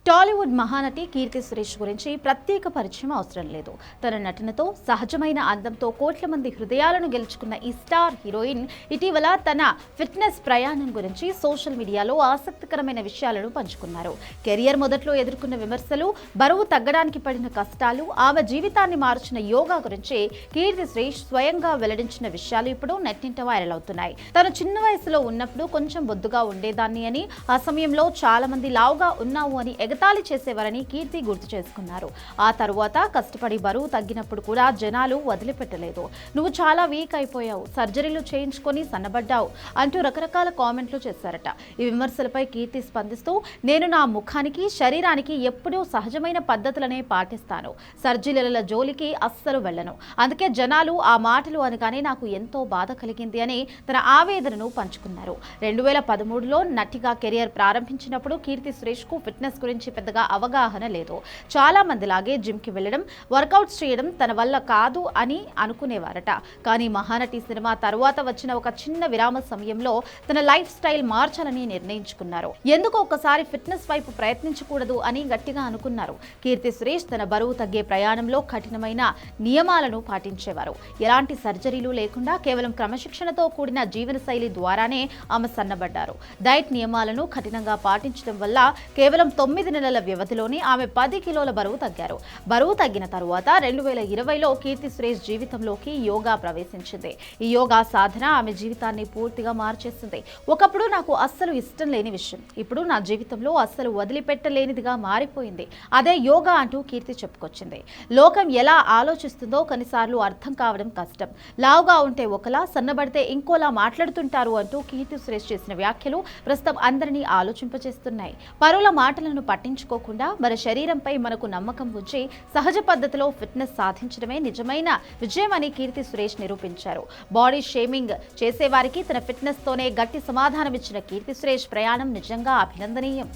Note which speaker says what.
Speaker 1: టాలీవుడ్ మహానటి కీర్తి సురేష్ గురించి ప్రత్యేక పరిచయం అవసరం లేదు. తన నటనతో, సహజమైన అందంతో కోట్ల మంది హృదయాలను గెలుచుకున్న ఈ స్టార్ హీరోయిన్ ఇటీవల తన ఫిట్నెస్ ప్రయాణం గురించి సోషల్ మీడియాలో ఆసక్తికరమైన విషయాలను పంచుకున్నారు. కెరియర్ మొదట్లో ఎదుర్కొన్న విమర్శలు, బరువు తగ్గడానికి పడిన కష్టాలు, ఆమె జీవితాన్ని మార్చిన యోగా గురించి కీర్తి సురేష్ స్వయంగా వెల్లడించిన విషయాలు ఇప్పుడు నెట్టింట వైరల్ అవుతున్నాయి. తను చిన్న వయసులో ఉన్నప్పుడు కొంచెం బొద్దుగా ఉండేదాన్ని అని, ఆ సమయంలో చాలా మంది లావుగా ఉన్నావు అని ఎగతాళి చేసేవారని కీర్తి గుర్తు చేసుకున్నారు. ఆ తరువాత కష్టపడి బరువు తగ్గినప్పుడు కూడా జనాలు వదిలిపెట్టలేదు. నువ్వు చాలా వీక్ అయిపోయావు, సర్జరీలు చేయించుకొని సన్నబడ్డావు అంటూ రకరకాల కామెంట్లు చేశారట. ఈ విమర్శలపై కీర్తి స్పందిస్తూ, నేను నా ముఖానికి, శరీరానికి ఎప్పుడూ సహజమైన పద్ధతులనే పాటిస్తాను. సర్జరీల జోలికి అస్సలు వెళ్ళను. అందుకే జనాలు ఆ మాటలు అనగానే నాకు ఎంతో బాధ కలిగింది అని తన ఆవేదనను పంచుకున్నారు. 2013లో నటిగా కెరియర్ ప్రారంభించినప్పుడు కీర్తి సురేష్ కు ఫిట్నెస్ గురించి పెద్దగా అవగాహన లేదు. చాలా మందిలాగే జిమ్ కి వెళ్లడం, వర్కౌట్స్ చేయడం తన వల్ల కాదు అని అనుకునేవారట. కానీ మహానటి సినిమా తరువాత వచ్చిన ఒక చిన్న విరామ సమయంలో తన లైఫ్ స్టైల్ మార్చాలని నిర్ణయించుకున్నారు. ఎందుకు ఒక్కసారి ఫిట్నెస్ వైపు ప్రయత్నించకూడదు అని గట్టిగా అనుకున్నారు. కీర్తి సురేష్ తన బరువు తగ్గే ప్రయాణంలో కఠినమైన నియమాలను పాటించేవారు. ఎలాంటి సర్జరీలు లేకుండా కేవలం క్రమశిక్షణతో కూడిన జీవనశైలి ద్వారానే ఆమె సన్నబడ్డారు. డైట్ నియమాలను కఠినంగా పాటించడం వల్ల కేవలం 9 నెలల వ్యవధిలోనే ఆమె 10 కిలోల బరువు తగ్గారు. బరువు తగ్గిన తరువాత 2020లో కీర్తి సురేష్ జీవితంలోకి యోగా ప్రవేశించింది. ఈ యోగా సాధన ఆమె జీవితాన్ని పూర్తిగా మార్చేసింది. ఒకప్పుడు నాకు అస్సలు ఇష్టం లేని విషయం ఇప్పుడు నా జీవితంలో అస్సలు వదిలిపెట్టలేనిదిగా మారిపోయింది. అదే యోగా అంటూ కీర్తి చెప్పుకొచ్చింది. లోకం ఎలా ఆలోచిస్తుందో కొన్నిసార్లు అర్థం కావడం కష్టం. లావుగా ఉంటే ఒకలా, సన్నబడితే ఇంకోలా మాట్లాడుతుంటారు అంటూ కీర్తి సురేష్ చేసిన వ్యాఖ్యలు ప్రస్తుతం అందరినీ ఆలోచింపచేస్తున్నాయి. పరుల మాటలను పట్టించుకోకుండా మన శరీరంపై మనకు నమ్మకం ఉంచి సహజ పద్ధతిలో ఫిట్నెస్ సాధించడమే నిజమైన విజయం అని కీర్తి సురేష్ నిరూపించారు. బాడీ షేమింగ్ చేసేవారికి తన ఫిట్నెస్ తోనే గట్టి సమాధానం ఇచ్చిన కీర్తి సురేష్ ప్రయాణం నిజంగా అభినందనీయం.